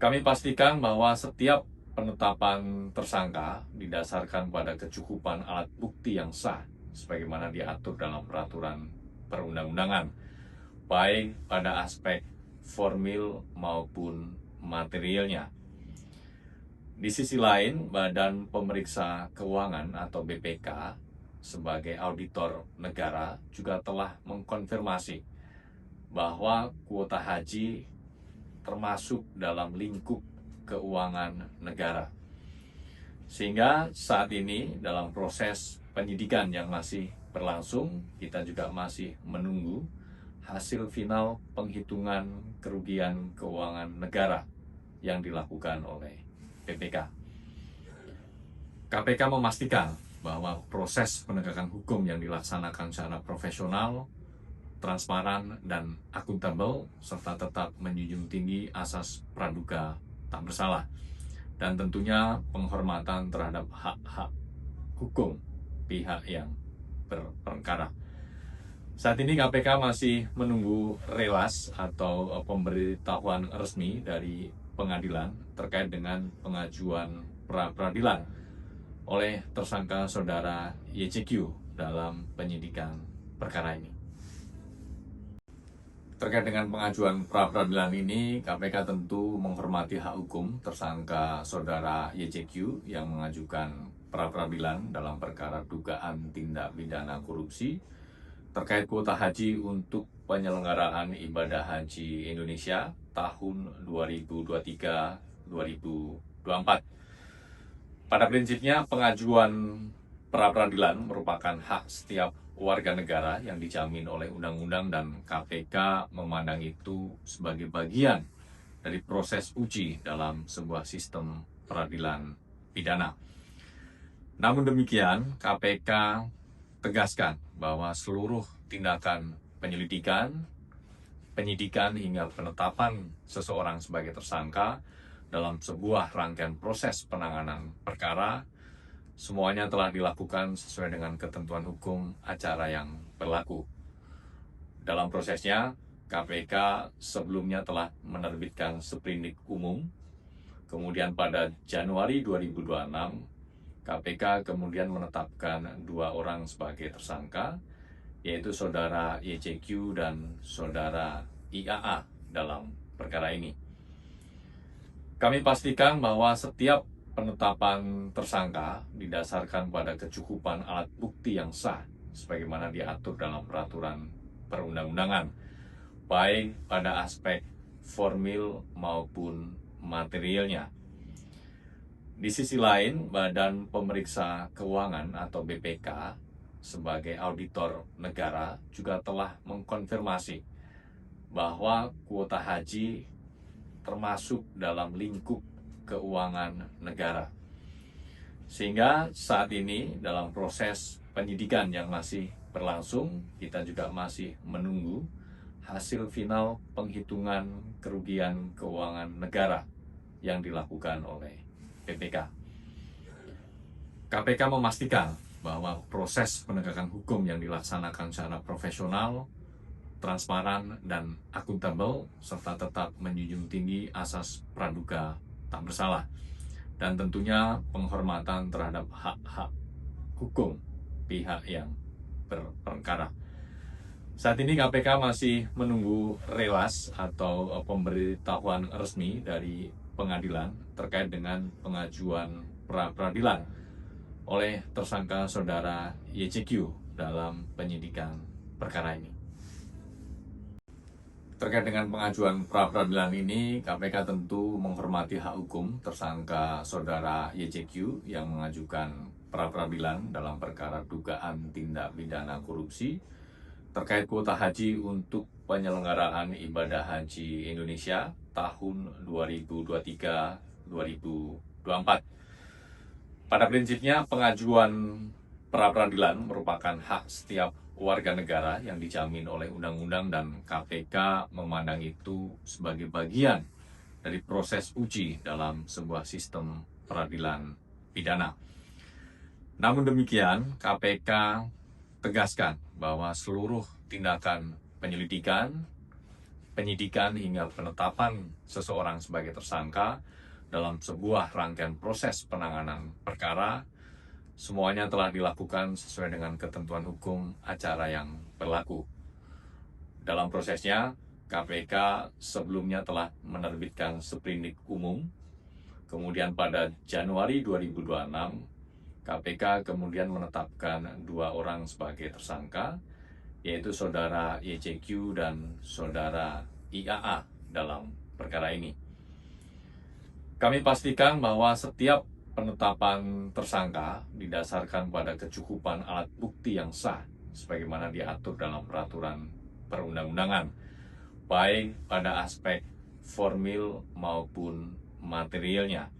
Kami pastikan bahwa setiap penetapan tersangka didasarkan pada kecukupan alat bukti yang sah, sebagaimana diatur dalam peraturan perundang-undangan, baik pada aspek formil maupun materialnya. Di sisi lain, Badan Pemeriksa Keuangan atau BPK sebagai auditor negara juga telah mengkonfirmasi bahwa kuota haji termasuk dalam lingkup keuangan negara. Sehingga saat ini dalam proses penyidikan yang masih berlangsung, kita juga masih menunggu hasil final penghitungan kerugian keuangan negara yang dilakukan oleh BPK. KPK memastikan bahwa proses penegakan hukum yang dilaksanakan secara profesional, transparan, dan akuntabel, serta tetap menjunjung tinggi asas praduga tak bersalah, dan tentunya penghormatan terhadap hak-hak hukum pihak yang berperkara. Saat ini KPK masih menunggu relas atau pemberitahuan resmi dari pengadilan terkait dengan pengajuan pra-peradilan oleh tersangka saudara YCQ dalam penyidikan perkara ini. Terkait dengan pengajuan pra-peradilan ini, KPK tentu menghormati hak hukum tersangka saudara YCQ yang mengajukan pra-peradilan dalam perkara dugaan tindak pidana korupsi terkait kuota haji untuk penyelenggaraan ibadah haji Indonesia tahun 2023-2024. Pada prinsipnya, pengajuan pra-peradilan merupakan hak setiap warga negara yang dijamin oleh undang-undang, dan KPK memandang itu sebagai bagian dari proses uji dalam sebuah sistem peradilan pidana. Namun demikian, KPK tegaskan bahwa seluruh tindakan penyelidikan, penyidikan hingga penetapan seseorang sebagai tersangka dalam sebuah rangkaian proses penanganan perkara semuanya telah dilakukan sesuai dengan ketentuan hukum acara yang berlaku. Dalam prosesnya, KPK sebelumnya telah menerbitkan sprindik umum, kemudian pada Januari 2026, KPK kemudian menetapkan 2 orang sebagai tersangka, yaitu saudara YCQ dan saudara IAA dalam perkara ini. Kami pastikan bahwa setiap penetapan tersangka didasarkan pada kecukupan alat bukti yang sah, sebagaimana diatur dalam peraturan perundang-undangan, baik pada aspek formil maupun materialnya. Di sisi lain, Badan Pemeriksa Keuangan atau BPK sebagai auditor negara juga telah mengkonfirmasi bahwa kuota haji termasuk dalam lingkup keuangan negara. Sehingga saat ini dalam proses penyidikan yang masih berlangsung, kita juga masih menunggu hasil final penghitungan kerugian keuangan negara yang dilakukan oleh BPK. KPK memastikan bahwa proses penegakan hukum yang dilaksanakan secara profesional, transparan, dan akuntabel, serta tetap menjunjung tinggi asas praduga tak bersalah, dan tentunya penghormatan terhadap hak-hak hukum pihak yang berperkara. Saat ini KPK masih menunggu relas atau pemberitahuan resmi dari pengadilan terkait dengan pengajuan pra-peradilan oleh tersangka saudara YCQ dalam penyidikan perkara ini. Terkait dengan pengajuan pra-peradilan ini, KPK tentu menghormati hak hukum tersangka saudara YCQ yang mengajukan pra-peradilan dalam perkara dugaan tindak pidana korupsi terkait kuota haji untuk penyelenggaraan ibadah haji Indonesia tahun 2023-2024. Pada prinsipnya, pengajuan pra-peradilan merupakan hak setiap warga negara yang dijamin oleh undang-undang, dan KPK memandang itu sebagai bagian dari proses uji dalam sebuah sistem peradilan pidana. Namun demikian, KPK tegaskan bahwa seluruh tindakan penyelidikan, penyidikan hingga penetapan seseorang sebagai tersangka dalam sebuah rangkaian proses penanganan perkara, semuanya telah dilakukan sesuai dengan ketentuan hukum acara yang berlaku. Dalam prosesnya, KPK sebelumnya telah menerbitkan sprindik umum, kemudian pada Januari 2026, KPK kemudian menetapkan 2 orang sebagai tersangka, yaitu Saudara YCQ dan Saudara IAA dalam perkara ini. Kami pastikan bahwa setiap penetapan tersangka didasarkan pada kecukupan alat bukti yang sah sebagaimana diatur dalam peraturan perundang-undangan, baik pada aspek formil maupun materialnya.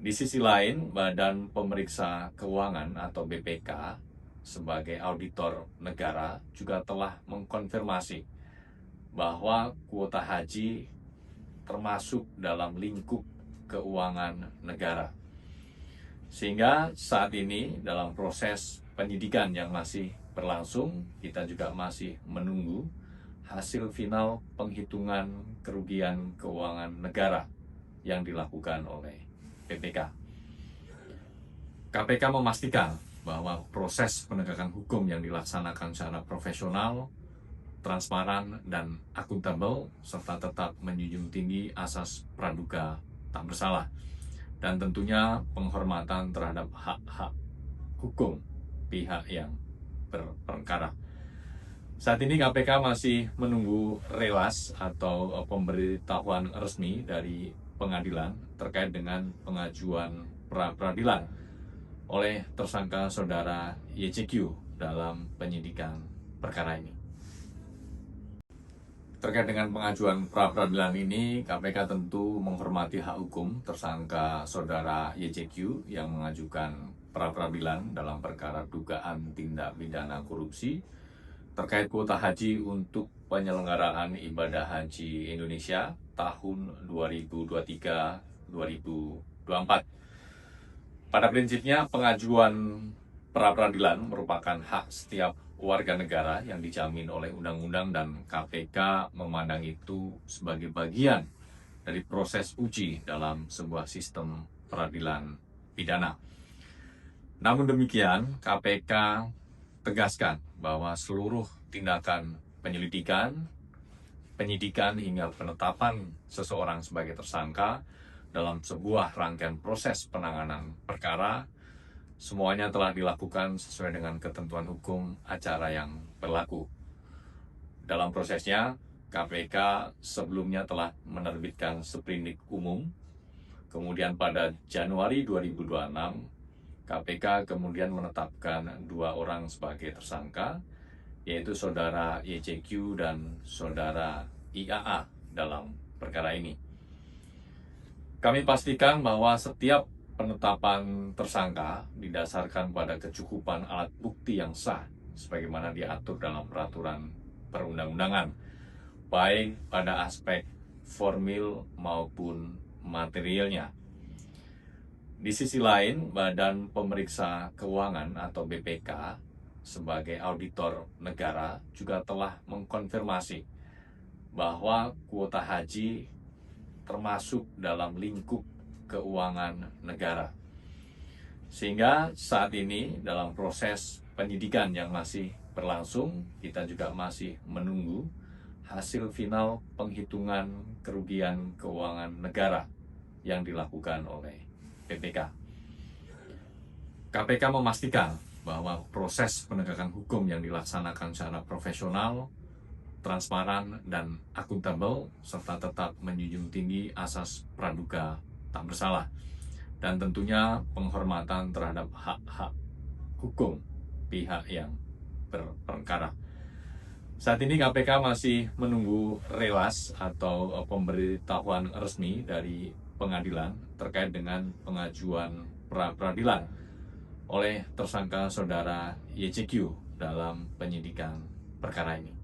Di sisi lain, Badan Pemeriksa Keuangan atau BPK sebagai auditor negara juga telah mengkonfirmasi bahwa kuota haji termasuk dalam lingkup keuangan negara. Sehingga saat ini dalam proses penyidikan yang masih berlangsung, kita juga masih menunggu hasil final penghitungan kerugian keuangan negara yang dilakukan oleh BPK. KPK memastikan bahwa proses penegakan hukum yang dilaksanakan secara profesional, transparan, dan akuntabel, serta tetap menjunjung tinggi asas praduga tak bersalah, dan tentunya penghormatan terhadap hak-hak hukum pihak yang berperkara. Saat ini KPK masih menunggu relas atau pemberitahuan resmi dari pengadilan terkait dengan pengajuan pra-peradilan oleh tersangka Saudara YCQ dalam penyidikan perkara ini. Terkait dengan pengajuan pra-peradilan ini, KPK tentu menghormati hak hukum tersangka Saudara YCQ yang mengajukan pra-peradilan dalam perkara dugaan tindak pidana korupsi terkait kuota haji untuk penyelenggaraan ibadah haji Indonesia tahun 2023-2024. Pada prinsipnya, pengajuan pra-peradilan merupakan hak setiap warga negara yang dijamin oleh undang-undang, dan KPK memandang itu sebagai bagian dari proses uji dalam sebuah sistem peradilan pidana. Namun demikian, KPK tegaskan bahwa seluruh tindakan penyelidikan, penyidikan hingga penetapan seseorang sebagai tersangka dalam sebuah rangkaian proses penanganan perkara, semuanya telah dilakukan sesuai dengan ketentuan hukum acara yang berlaku. Dalam prosesnya, KPK sebelumnya telah menerbitkan sprindik umum, kemudian pada Januari 2026, KPK kemudian menetapkan 2 orang sebagai tersangka, yaitu Saudara YCQ dan Saudara IAA dalam perkara ini. Kami pastikan bahwa setiap penetapan tersangka didasarkan pada kecukupan alat bukti yang sah sebagaimana diatur dalam peraturan perundang-undangan, baik pada aspek formil maupun materialnya. Di sisi lain, Badan Pemeriksa Keuangan atau BPK sebagai auditor negara juga telah mengkonfirmasi bahwa kuota haji termasuk dalam lingkup keuangan negara. Sehingga saat ini dalam proses penyidikan yang masih berlangsung, kita juga masih menunggu hasil final penghitungan kerugian keuangan negara yang dilakukan oleh BPK. KPK memastikan bahwa proses penegakan hukum yang dilaksanakan secara profesional, transparan, dan akuntabel, serta tetap menjunjung tinggi asas praduga tak bersalah, dan tentunya penghormatan terhadap hak-hak hukum pihak yang berperkara. Saat ini KPK masih menunggu relas atau pemberitahuan resmi dari pengadilan terkait dengan pengajuan pra-peradilan oleh tersangka Saudara YCQ dalam penyidikan perkara ini.